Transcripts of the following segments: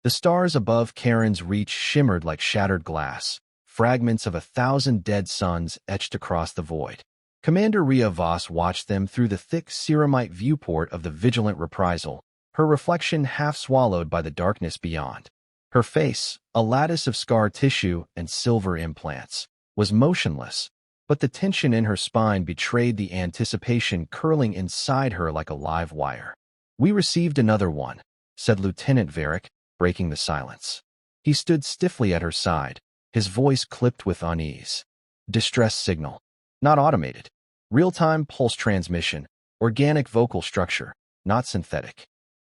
The stars above Karen's reach shimmered like shattered glass, fragments of 1,000 dead suns etched across the void. Commander Rhea Voss watched them through the thick ceramite viewport of the vigilant reprisal, her reflection half swallowed by the darkness beyond. Her face, a lattice of scar tissue and silver implants, was motionless, but the tension in her spine betrayed the anticipation curling inside her like a live wire. "We received another one," said Lieutenant Varric, breaking the silence. He stood stiffly at her side, his voice clipped with unease. "Distress signal. Not automated. Real-time pulse transmission, organic vocal structure, not synthetic."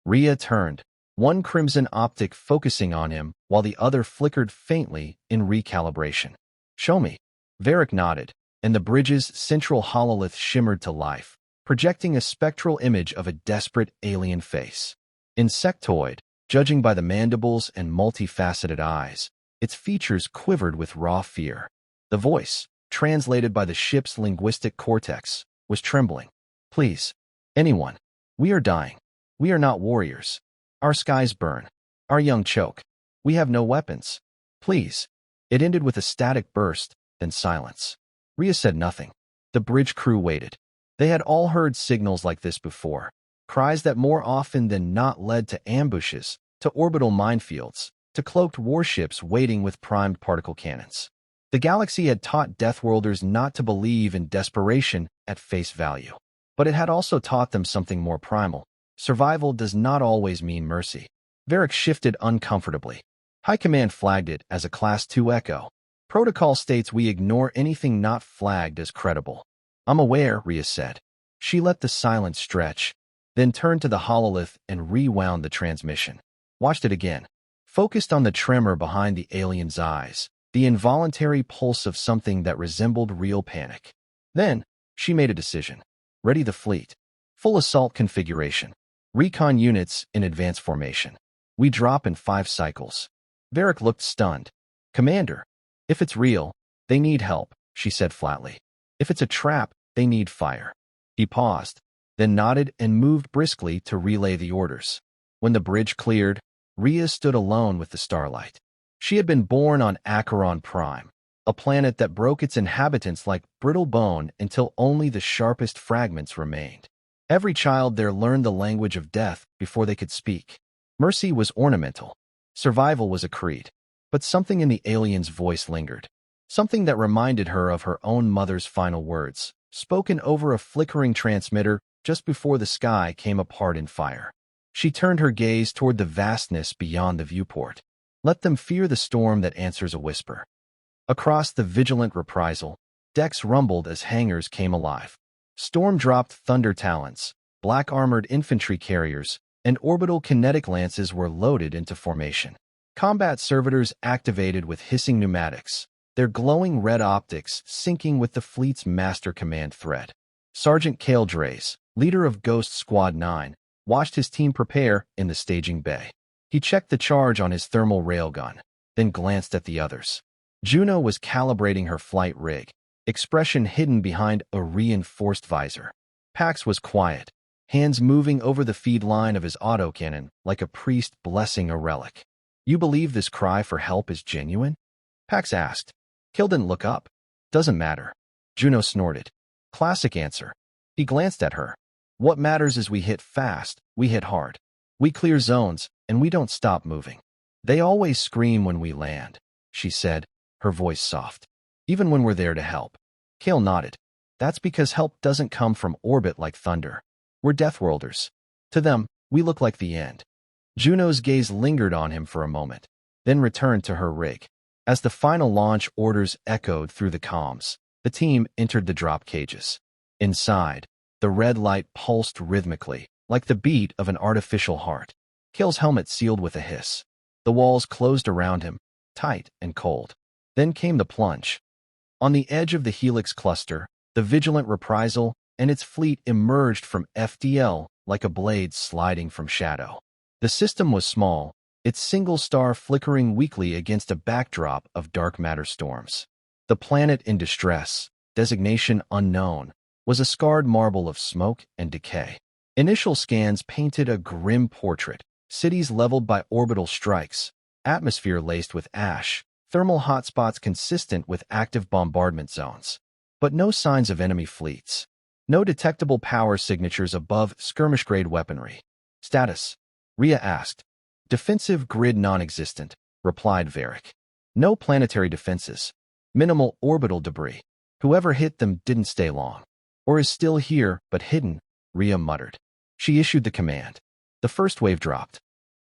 Rhea turned, one crimson optic focusing on him while the other flickered faintly in recalibration. "Show me." Varric nodded, and the bridge's central hololith shimmered to life, projecting a spectral image of a desperate alien face. Insectoid, judging by the mandibles and multifaceted eyes, its features quivered with raw fear. The voice, translated by the ship's linguistic cortex, was trembling. "Please, anyone. We are dying. We are not warriors. Our skies burn. Our young choke. We have no weapons. Please." It ended with a static burst, then silence. Rhea said nothing. The bridge crew waited. They had all heard signals like this before, cries that more often than not led to ambushes, to orbital minefields, to cloaked warships waiting with primed particle cannons. The galaxy had taught Deathworlders not to believe in desperation at face value. But it had also taught them something more primal. Survival does not always mean mercy. Varric shifted uncomfortably. High Command flagged it as a Class 2 Echo. Protocol states we ignore anything not flagged as credible. "I'm aware," Rhea said. She let the silence stretch, then turned to the hololith and rewound the transmission. Watched it again. Focused on the tremor behind the alien's eyes, the involuntary pulse of something that resembled real panic. Then, she made a decision. Ready the fleet. Full assault configuration. Recon units in advance formation. We drop in 5 cycles. Varric looked stunned. "Commander, if it's real, they need help," she said flatly. "If it's a trap, they need fire." He paused, then nodded and moved briskly to relay the orders. When the bridge cleared, Rhea stood alone with the starlight. She had been born on Acheron Prime, a planet that broke its inhabitants like brittle bone until only the sharpest fragments remained. Every child there learned the language of death before they could speak. Mercy was ornamental. Survival was a creed. But something in the alien's voice lingered. Something that reminded her of her own mother's final words, spoken over a flickering transmitter just before the sky came apart in fire. She turned her gaze toward the vastness beyond the viewport. Let them fear the storm that answers a whisper. Across the vigilant reprisal, decks rumbled as hangars came alive. Storm-dropped thunder talons, black-armored infantry carriers, and orbital kinetic lances were loaded into formation. Combat servitors activated with hissing pneumatics, their glowing red optics syncing with the fleet's master command thread. Sergeant Cale Drace, leader of Ghost Squad 9, watched his team prepare in the staging bay. He checked the charge on his thermal railgun, then glanced at the others. Juno was calibrating her flight rig, expression hidden behind a reinforced visor. Pax was quiet, hands moving over the feed line of his autocannon like a priest blessing a relic. "You believe this cry for help is genuine?" Pax asked. Cale didn't look up. "Doesn't matter." Juno snorted. Classic answer. He glanced at her. "What matters is we hit fast, we hit hard. We clear zones, and we don't stop moving." "They always scream when we land," she said, her voice soft. "Even when we're there to help." Cale nodded. "That's because help doesn't come from orbit like thunder. We're Deathworlders. To them, we look like the end." Juno's gaze lingered on him for a moment, then returned to her rig. As the final launch orders echoed through the comms, the team entered the drop cages. Inside, the red light pulsed rhythmically, like the beat of an artificial heart. Cale's helmet sealed with a hiss. The walls closed around him, tight and cold. Then came the plunge. On the edge of the Helix cluster, the vigilant reprisal and its fleet emerged from FDL like a blade sliding from shadow. The system was small, its single star flickering weakly against a backdrop of dark matter storms. The planet in distress, designation unknown, was a scarred marble of smoke and decay. Initial scans painted a grim portrait, cities leveled by orbital strikes, atmosphere laced with ash, thermal hotspots consistent with active bombardment zones. But no signs of enemy fleets. No detectable power signatures above skirmish-grade weaponry. Status? Rhea asked. Defensive grid non-existent, replied Varric. No planetary defenses. Minimal orbital debris. Whoever hit them didn't stay long. Or is still here, but hidden, Rhea muttered. She issued the command. The first wave dropped.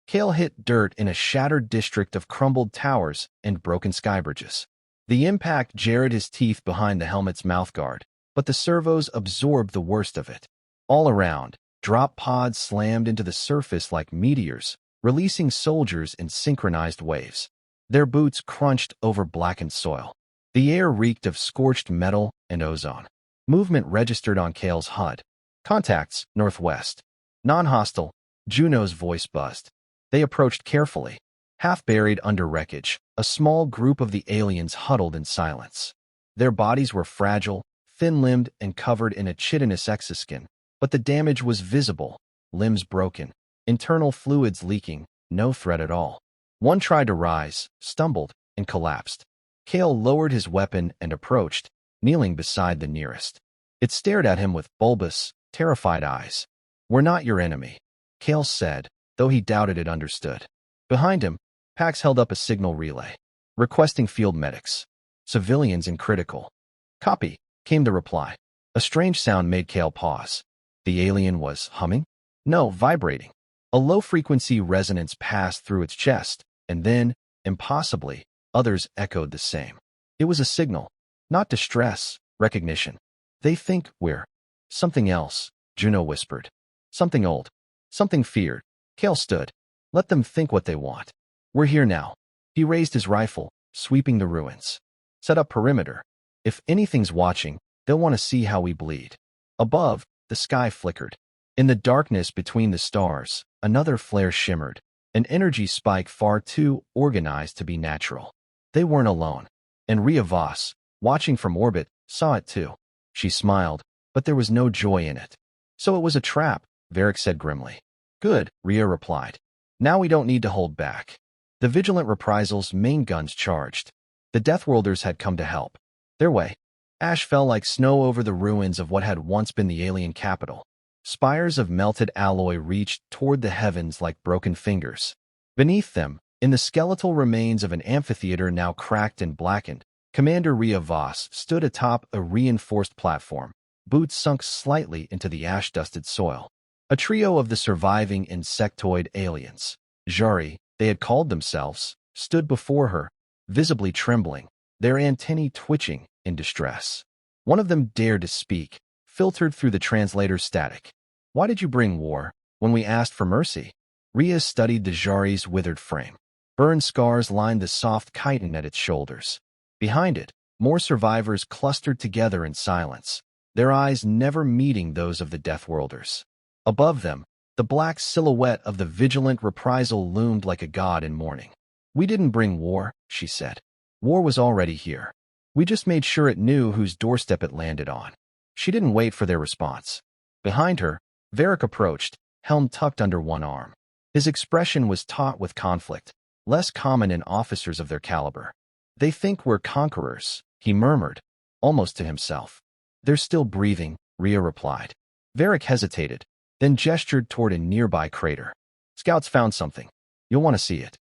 Kale hit dirt in a shattered district of crumbled towers and broken skybridges. The impact jarred his teeth behind the helmet's mouthguard, but the servos absorbed the worst of it. All around, drop pods slammed into the surface like meteors, releasing soldiers in synchronized waves. Their boots crunched over blackened soil. The air reeked of scorched metal and ozone. Movement registered on Kale's HUD. Contacts, northwest. Non-hostile, Juno's voice buzzed. They approached carefully. Half buried under wreckage, a small group of the aliens huddled in silence. Their bodies were fragile, thin-limbed and covered in a chitinous exoskin, but the damage was visible, limbs broken, internal fluids leaking, no threat at all. One tried to rise, stumbled, and collapsed. Kale lowered his weapon and approached, kneeling beside the nearest. It stared at him with bulbous, terrified eyes. "We're not your enemy," Kale said, though he doubted it understood. Behind him, Pax held up a signal relay, requesting field medics. Civilians in critical. "Copy," came the reply. A strange sound made Kale pause. The alien was humming? No, vibrating. A low-frequency resonance passed through its chest, and then, impossibly, others echoed the same. It was a signal. Not distress, recognition. "They think we're something else," Juno whispered. "Something old. Something feared." Kale stood. "Let them think what they want. We're here now." He raised his rifle, sweeping the ruins. "Set up perimeter. If anything's watching, they'll want to see how we bleed." Above, the sky flickered. In the darkness between the stars, another flare shimmered, an energy spike far too organized to be natural. They weren't alone. And Rhea Voss, watching from orbit, saw it too. She smiled, but there was no joy in it. "So it was a trap," Varric said grimly. "Good," Rhea replied. "Now we don't need to hold back." The Vigilant Reprisals' main guns charged. The Deathworlders had come to help. Their way. Ash fell like snow over the ruins of what had once been the alien capital. Spires of melted alloy reached toward the heavens like broken fingers. Beneath them, in the skeletal remains of an amphitheater now cracked and blackened, Commander Rhea Voss stood atop a reinforced platform, boots sunk slightly into the ash-dusted soil. A trio of the surviving insectoid aliens, Jari, they had called themselves, stood before her, visibly trembling, their antennae twitching in distress. One of them dared to speak, filtered through the translator's static. "Why did you bring war, when we asked for mercy?" Rhea studied the Jari's withered frame. Burn scars lined the soft chitin at its shoulders. Behind it, more survivors clustered together in silence, their eyes never meeting those of the Deathworlders. Above them, the black silhouette of the Vigilant Reprisal loomed like a god in mourning. "We didn't bring war," she said. "War was already here. We just made sure it knew whose doorstep it landed on." She didn't wait for their response. Behind her, Varric approached, helm tucked under one arm. His expression was taut with conflict, less common in officers of their caliber. "They think we're conquerors," he murmured, almost to himself. "They're still breathing," Rhea replied. Varric hesitated, then gestured toward a nearby crater. "Scouts found something. You'll want to see it."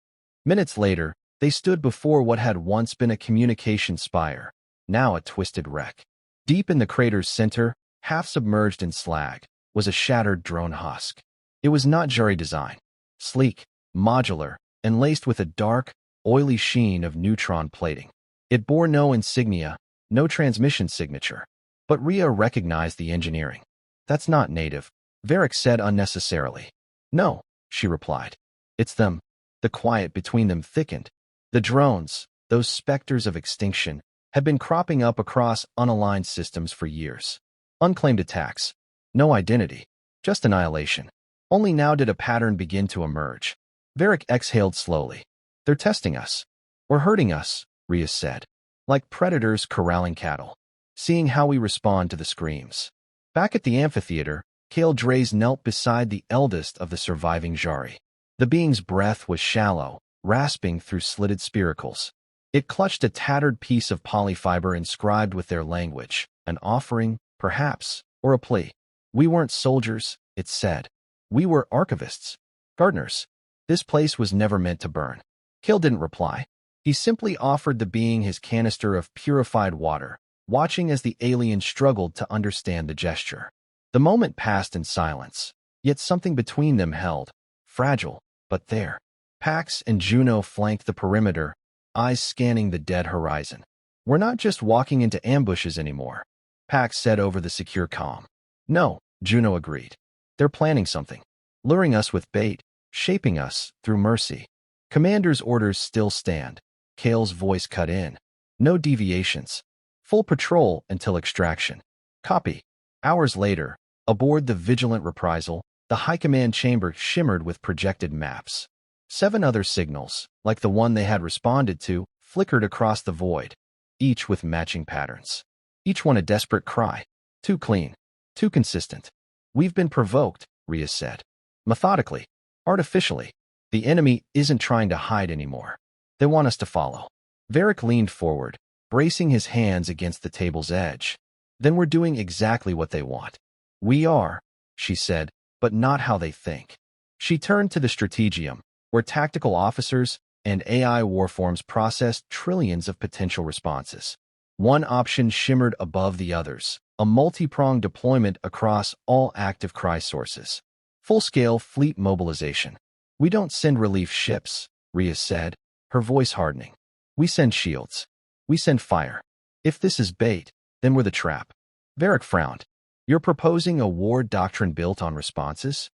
Minutes later, they stood before what had once been a communication spire, now a twisted wreck. Deep in the crater's center, half submerged in slag, was a shattered drone husk. It was not Jari design. Sleek, modular, and laced with a dark, oily sheen of neutron plating. It bore no insignia, no transmission signature. But Rhea recognized the engineering. "That's not native," Varric said unnecessarily. "No," she replied. "It's them." The quiet between them thickened. The drones, those specters of extinction, had been cropping up across unaligned systems for years. Unclaimed attacks. No identity. Just annihilation. Only now did a pattern begin to emerge. Varric exhaled slowly. "They're testing us. Or hurting us," Rhea said. "Like predators corralling cattle. Seeing how we respond to the screams." Back at the amphitheater, Kale Draze knelt beside the eldest of the surviving Jari. The being's breath was shallow, rasping through slitted spiracles. It clutched a tattered piece of polyfiber inscribed with their language, an offering, perhaps, or a plea. We weren't soldiers, it said. We were archivists, gardeners. This place was never meant to burn. Kale didn't reply. He simply offered the being his canister of purified water, watching as the alien struggled to understand the gesture. The moment passed in silence, yet something between them held, fragile, but there. Pax and Juno flanked the perimeter, eyes scanning the dead horizon. We're not just walking into ambushes anymore, Pax said over the secure comm. No, Juno agreed. They're planning something, luring us with bait, shaping us through mercy. Commander's orders still stand. Kale's voice cut in. No deviations. Full patrol until extraction. Copy. Hours later, aboard the Vigilant Reprisal, the High Command chamber shimmered with projected maps. 7 other signals, like the one they had responded to, flickered across the void, each with matching patterns. Each one a desperate cry. Too clean. Too consistent. We've been provoked, Rhea said. Methodically. Artificially. The enemy isn't trying to hide anymore. They want us to follow. Varric leaned forward, bracing his hands against the table's edge. Then we're doing exactly what they want. We are, she said, but not how they think. She turned to the strategium, where tactical officers and AI warforms processed trillions of potential responses. One option shimmered above the others, a multi-pronged deployment across all active Cries sources. Full-scale fleet mobilization. We don't send relief ships, Rhea said, her voice hardening. We send shields. We send fire. If this is bait, then we're the trap. Varric frowned. You're proposing a war doctrine built on responses?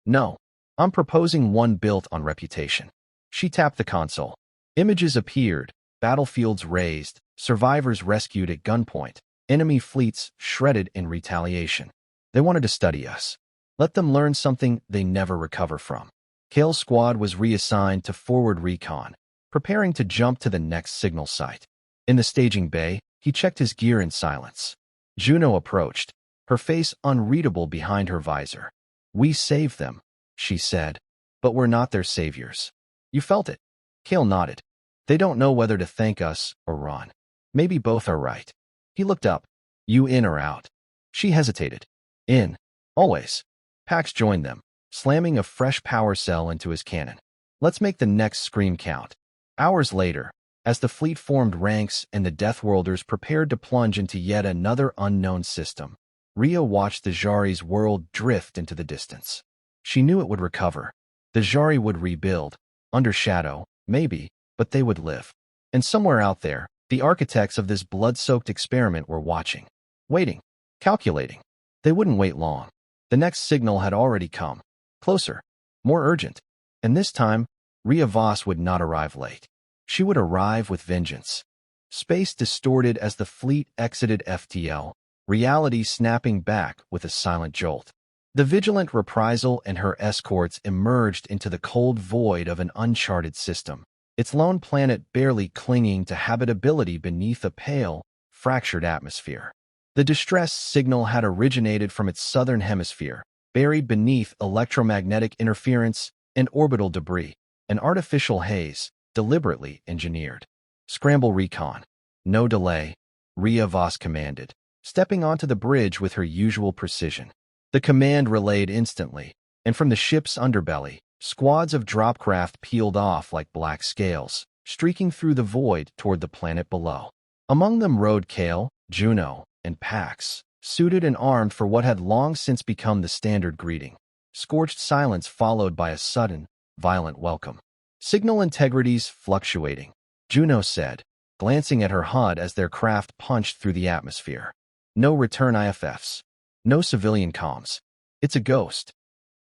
No. I'm proposing one built on reputation. She tapped the console. Images appeared, battlefields razed, survivors rescued at gunpoint, enemy fleets shredded in retaliation. They wanted to study us. Let them learn something they never recover from. Kale's squad was reassigned to forward recon, preparing to jump to the next signal site. In the staging bay, he checked his gear in silence. Juno approached, her face unreadable behind her visor. We saved them, she said, but we're not their saviors. You felt it. Kale nodded. They don't know whether to thank us or run. Maybe both are right. He looked up. You in or out? She hesitated. In. Always. Pax joined them, slamming a fresh power cell into his cannon. Let's make the next scream count. Hours later, as the fleet formed ranks and the Deathworlders prepared to plunge into yet another unknown system, Rhea watched the Jari's world drift into the distance. She knew it would recover. The Jari would rebuild, under shadow, maybe, but they would live. And somewhere out there, the architects of this blood-soaked experiment were watching, waiting, calculating. They wouldn't wait long. The next signal had already come. Closer, more urgent. And this time, Rhea Voss would not arrive late. She would arrive with vengeance. Space distorted as the fleet exited FTL, reality snapping back with a silent jolt. The Vigilant Reprisal and her escorts emerged into the cold void of an uncharted system, its lone planet barely clinging to habitability beneath a pale, fractured atmosphere. The distress signal had originated from its southern hemisphere, buried beneath electromagnetic interference and orbital debris, an artificial haze, deliberately engineered. Scramble recon. No delay, Rhea Voss commanded, stepping onto the bridge with her usual precision. The command relayed instantly, and from the ship's underbelly, squads of dropcraft peeled off like black scales, streaking through the void toward the planet below. Among them rode Kale, Juno, and Pax, suited and armed for what had long since become the standard greeting. Scorched silence followed by a sudden, violent welcome. Signal integrities fluctuating, Juno said, glancing at her HUD as their craft punched through the atmosphere. No return IFFs. No civilian comms. It's a ghost.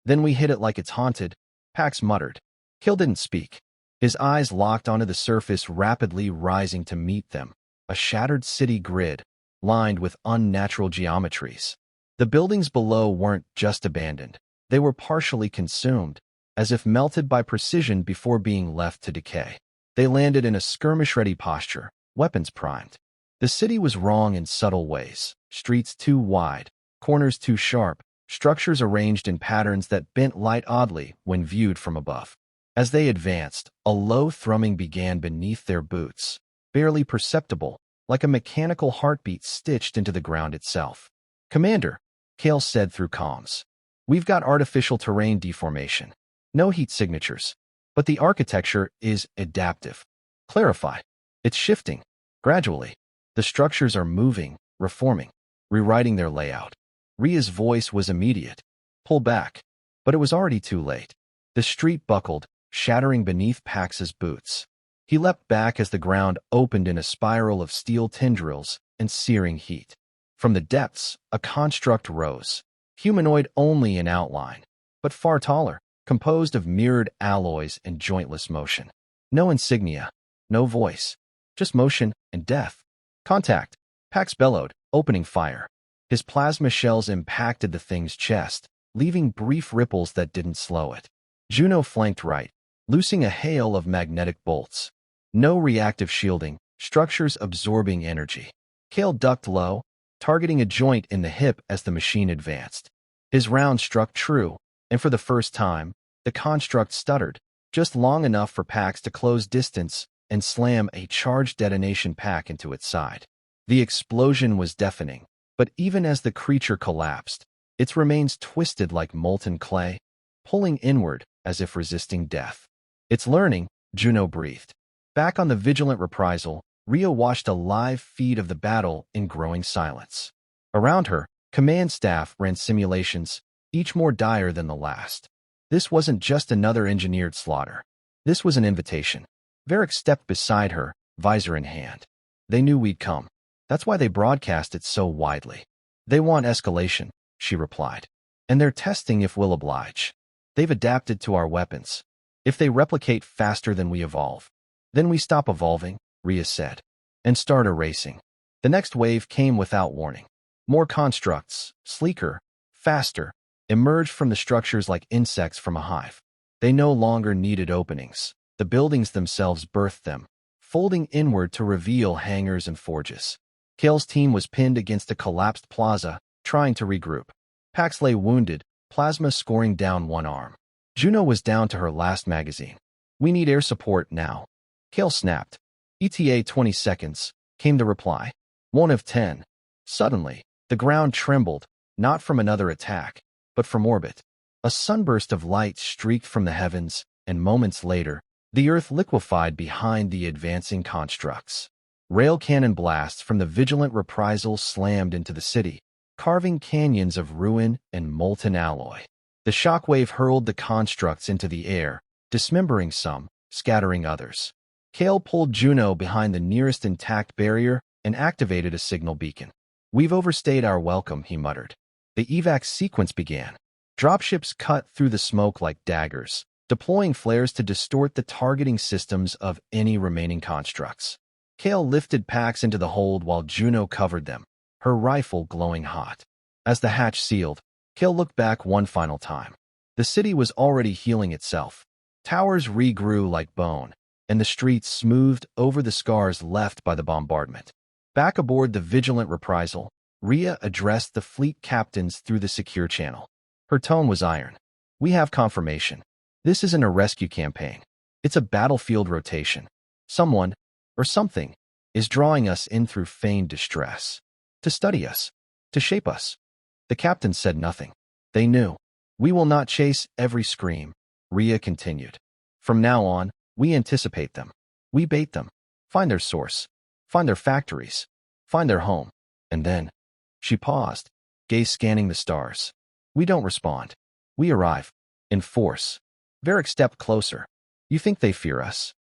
Then we hit it like it's haunted, Pax muttered. Kale didn't speak. His eyes locked onto the surface rapidly rising to meet them, a shattered city grid, lined with unnatural geometries. The buildings below weren't just abandoned. They were partially consumed, as if melted by precision before being left to decay. They landed in a skirmish-ready posture, weapons primed. The city was wrong in subtle ways, streets too wide, corners too sharp, structures arranged in patterns that bent light oddly when viewed from above. As they advanced, a low thrumming began beneath their boots, barely perceptible, like a mechanical heartbeat stitched into the ground itself. "Commander," Kale said through comms, "we've got artificial terrain deformation. No heat signatures. But the architecture is adaptive. Clarify. It's shifting. Gradually. The structures are moving, reforming, rewriting their layout." Ria's voice was immediate. "Pull back." But it was already too late. The street buckled, shattering beneath Pax's boots. He leapt back as the ground opened in a spiral of steel tendrils and searing heat. From the depths, a construct rose, humanoid only in outline, but far taller, composed of mirrored alloys and jointless motion. No insignia, no voice, just motion and death. "Contact!" Pax bellowed, opening fire. His plasma shells impacted the thing's chest, leaving brief ripples that didn't slow it. Juno flanked right, loosing a hail of magnetic bolts. No reactive shielding, structures absorbing energy. Kale ducked low, targeting a joint in the hip as the machine advanced. His round struck true, and for the first time, the construct stuttered, just long enough for Pax to close distance and slam a charged detonation pack into its side. The explosion was deafening, but even as the creature collapsed, its remains twisted like molten clay, pulling inward as if resisting death. "It's learning," Juno breathed. Back on the vigilant reprisal, Ria watched a live feed of the battle in growing silence. Around her, command staff ran simulations, each more dire than the last. This wasn't just another engineered slaughter. This was an invitation. Varric stepped beside her, visor in hand. "They knew we'd come. That's why they broadcast it so widely." "They want escalation," she replied. "And they're testing if we'll oblige. They've adapted to our weapons. If they replicate faster than we evolve, then we stop evolving," Ria said, "and start erasing." The next wave came without warning. More constructs, sleeker, faster, emerged from the structures like insects from a hive. They no longer needed openings. The buildings themselves birthed them, folding inward to reveal hangars and forges. Kale's team was pinned against a collapsed plaza, trying to regroup. Pax lay wounded, plasma scoring down one arm. Juno was down to her last magazine. "We need air support now." Kale snapped. "ETA 20 seconds, came the reply. "1 of 10. Suddenly, the ground trembled, not from another attack, but from orbit. A sunburst of light streaked from the heavens, and moments later, the Earth liquefied behind the advancing constructs. Rail cannon blasts from the vigilant reprisal slammed into the city, carving canyons of ruin and molten alloy. The shockwave hurled the constructs into the air, dismembering some, scattering others. Kale pulled Juno behind the nearest intact barrier and activated a signal beacon. "We've overstayed our welcome," he muttered. The evac sequence began. Dropships cut through the smoke like daggers, deploying flares to distort the targeting systems of any remaining constructs. Kale lifted Pax into the hold while Juno covered them, her rifle glowing hot. As the hatch sealed, Kale looked back one final time. The city was already healing itself. Towers regrew like bone, and the streets smoothed over the scars left by the bombardment. Back aboard the vigilant reprisal, Ria addressed the fleet captains through the secure channel. Her tone was iron. "We have confirmation. This isn't a rescue campaign. It's a battlefield rotation. Someone, or something, is drawing us in through feigned distress. To study us. To shape us." The captains said nothing. They knew. "We will not chase every scream," Ria continued. "From now on, we anticipate them. We bait them. Find their source. Find their factories. Find their home. And then..." She paused, gaze scanning the stars. "We don't respond. We arrive. In force." Varric stepped closer. "You think they fear us?"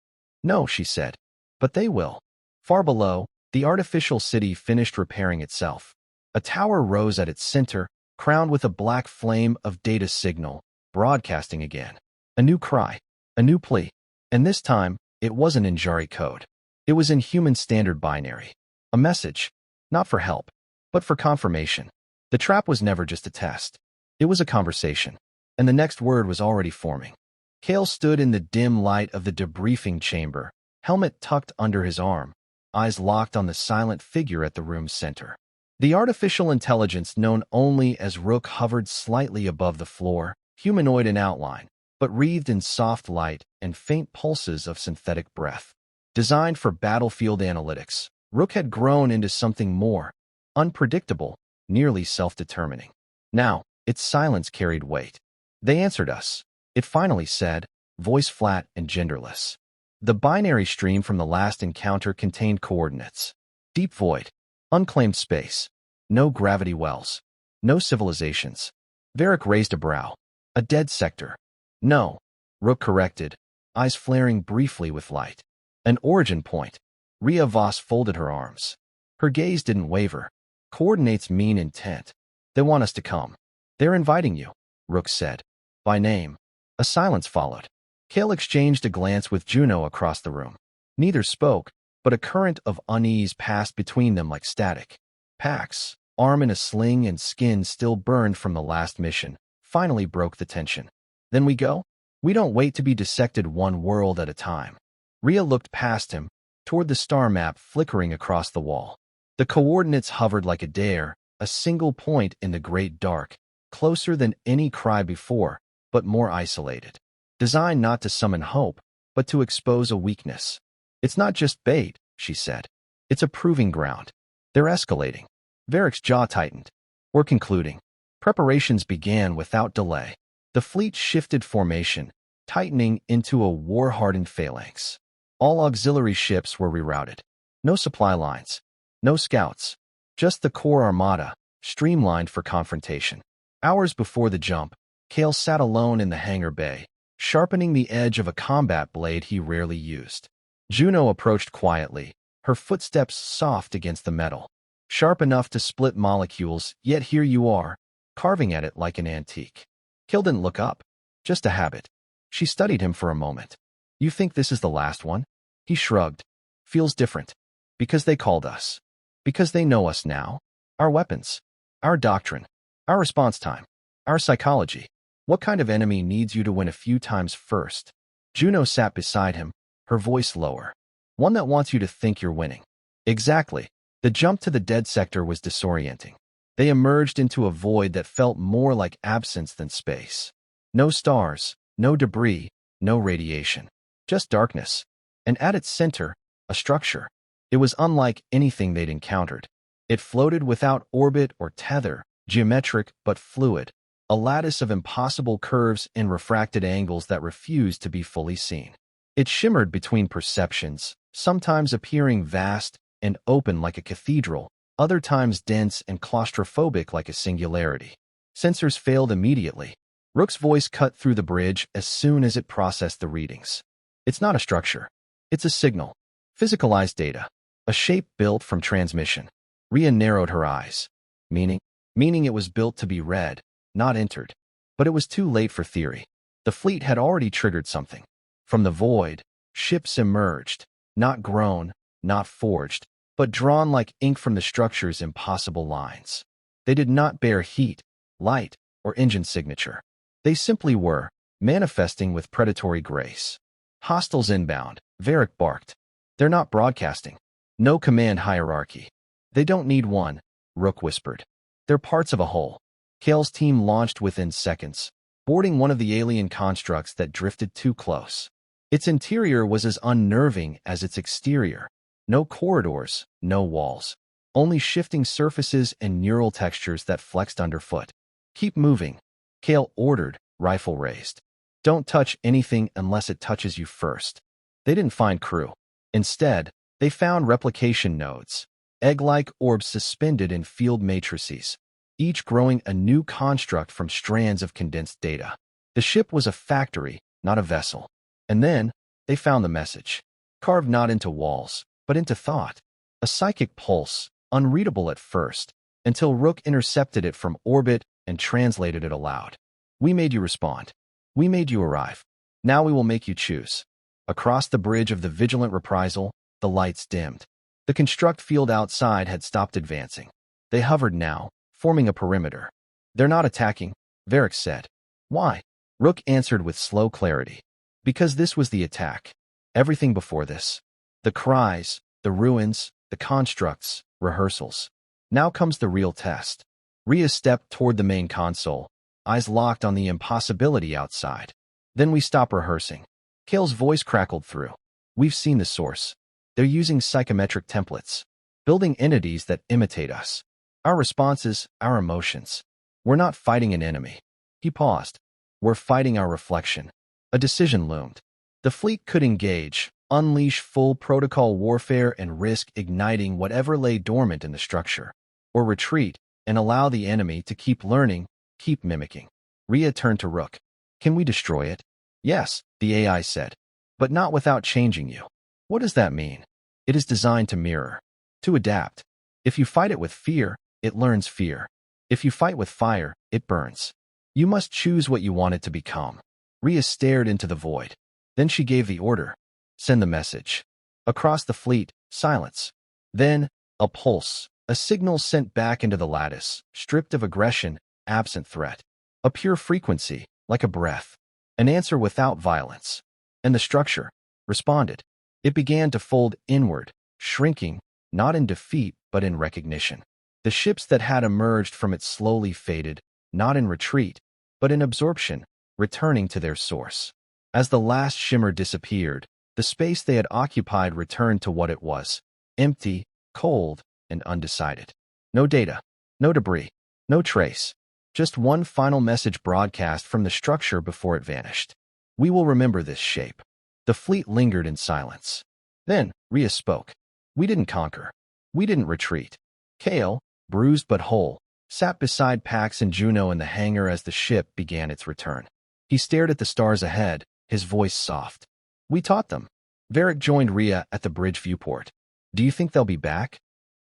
"No," she said. "But they will." Far below, the artificial city finished repairing itself. A tower rose at its center, crowned with a black flame of data signal, broadcasting again. A new cry. A new plea. And this time, it wasn't in Jari code. It was in human standard binary. A message. Not for help, but for confirmation. The trap was never just a test. It was a conversation. And the next word was already forming. Kale stood in the dim light of the debriefing chamber, helmet tucked under his arm, eyes locked on the silent figure at the room's center. The artificial intelligence known only as Rook hovered slightly above the floor, humanoid in outline, but wreathed in soft light and faint pulses of synthetic breath. Designed for battlefield analytics, Rook had grown into something more, unpredictable, nearly self-determining. Now, its silence carried weight. They answered us, it finally said, voice flat and genderless. The binary stream from the last encounter contained coordinates. Deep void, unclaimed space, no gravity wells, no civilizations. Varric raised a brow. A dead sector. No, Rook corrected, eyes flaring briefly with light. An origin point. Rhea Voss folded her arms. Her gaze didn't waver. Coordinates mean intent. They want us to come. They're inviting you, Rook said. By name. A silence followed. Kale exchanged a glance with Juno across the room. Neither spoke, but a current of unease passed between them like static. Pax, arm in a sling and skin still burned from the last mission, finally broke the tension. Then we go? We don't wait to be dissected one world at a time. Rhea looked past him, toward the star map flickering across the wall. The coordinates hovered like a dare, a single point in the great dark, closer than any cry before, but more isolated. Designed not to summon hope, but to expose a weakness. It's not just bait, she said. It's a proving ground. They're escalating. Varric's jaw tightened. We're concluding. Preparations began without delay. The fleet shifted formation, tightening into a war-hardened phalanx. All auxiliary ships were rerouted. No supply lines. No scouts. Just the core armada, streamlined for confrontation. Hours before the jump, Kale sat alone in the hangar bay, sharpening the edge of a combat blade he rarely used. Juno approached quietly, her footsteps soft against the metal. Sharp enough to split molecules, yet here you are, carving at it like an antique. Kale didn't look up. Just a habit. She studied him for a moment. You think this is the last one? He shrugged. Feels different. Because they called us. Because they know us now. Our weapons. Our doctrine. Our response time. Our psychology. What kind of enemy needs you to win a few times first? Juno sat beside him, her voice lower. One that wants you to think you're winning. Exactly. The jump to the dead sector was disorienting. They emerged into a void that felt more like absence than space. No stars, no debris, no radiation. Just darkness. And at its center, a structure. It was unlike anything they'd encountered. It floated without orbit or tether, geometric but fluid, a lattice of impossible curves and refracted angles that refused to be fully seen. It shimmered between perceptions, sometimes appearing vast and open like a cathedral, other times dense and claustrophobic like a singularity. Sensors failed immediately. Rook's voice cut through the bridge as soon as it processed the readings. It's not a structure. It's a signal. Physicalized data. A shape built from transmission. Rhea narrowed her eyes. Meaning it was built to be read, not entered. But it was too late for theory. The fleet had already triggered something. From the void, ships emerged, not grown, not forged, but drawn like ink from the structure's impossible lines. They did not bear heat, light, or engine signature. They simply were, manifesting with predatory grace. Hostiles inbound, Varric barked. They're not broadcasting. No command hierarchy. They don't need one, Rook whispered. They're parts of a whole. Kale's team launched within seconds, boarding one of the alien constructs that drifted too close. Its interior was as unnerving as its exterior. No corridors, no walls. Only shifting surfaces and neural textures that flexed underfoot. Keep moving, Kale ordered, rifle raised. Don't touch anything unless it touches you first. They didn't find crew. Instead, they found replication nodes, egg-like orbs suspended in field matrices, each growing a new construct from strands of condensed data. The ship was a factory, not a vessel. And then, they found the message. Carved not into walls, but into thought. A psychic pulse, unreadable at first, until Rook intercepted it from orbit and translated it aloud. We made you respond. We made you arrive. Now we will make you choose. Across the bridge of the vigilant reprisal, the lights dimmed. The construct field outside had stopped advancing. They hovered now, forming a perimeter. They're not attacking, Varric said. Why? Rook answered with slow clarity. Because this was the attack. Everything before this. The cries, the ruins, the constructs, rehearsals. Now comes the real test. Rhea stepped toward the main console, eyes locked on the impossibility outside. Then we stop rehearsing. Kale's voice crackled through. We've seen the source. They're using psychometric templates, building entities that imitate us. Our responses, our emotions. We're not fighting an enemy. He paused. We're fighting our reflection. A decision loomed. The fleet could engage, unleash full protocol warfare and risk igniting whatever lay dormant in the structure, or retreat and allow the enemy to keep learning, keep mimicking. Rhea turned to Rook. Can we destroy it? Yes, the AI said, but not without changing you. What does that mean? It is designed to mirror, to adapt. If you fight it with fear, it learns fear. If you fight with fire, it burns. You must choose what you want it to become. Rhea stared into the void. Then she gave the order. Send the message. Across the fleet, silence. Then, a pulse, a signal sent back into the lattice, stripped of aggression, absent threat. A pure frequency, like a breath. An answer without violence. And the structure responded. It began to fold inward, shrinking, not in defeat, but in recognition. The ships that had emerged from it slowly faded, not in retreat, but in absorption, returning to their source. As the last shimmer disappeared, the space they had occupied returned to what it was, empty, cold, and undecided. No data, no debris, no trace. Just one final message broadcast from the structure before it vanished. We will remember this shape. The fleet lingered in silence. Then, Rhea spoke. We didn't conquer. We didn't retreat. Kale, bruised but whole, sat beside Pax and Juno in the hangar as the ship began its return. He stared at the stars ahead, his voice soft. We taught them. Varric joined Rhea at the bridge viewport. Do you think they'll be back?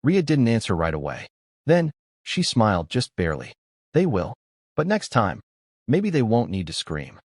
Rhea didn't answer right away. Then, she smiled just barely. They will. But next time, maybe they won't need to scream.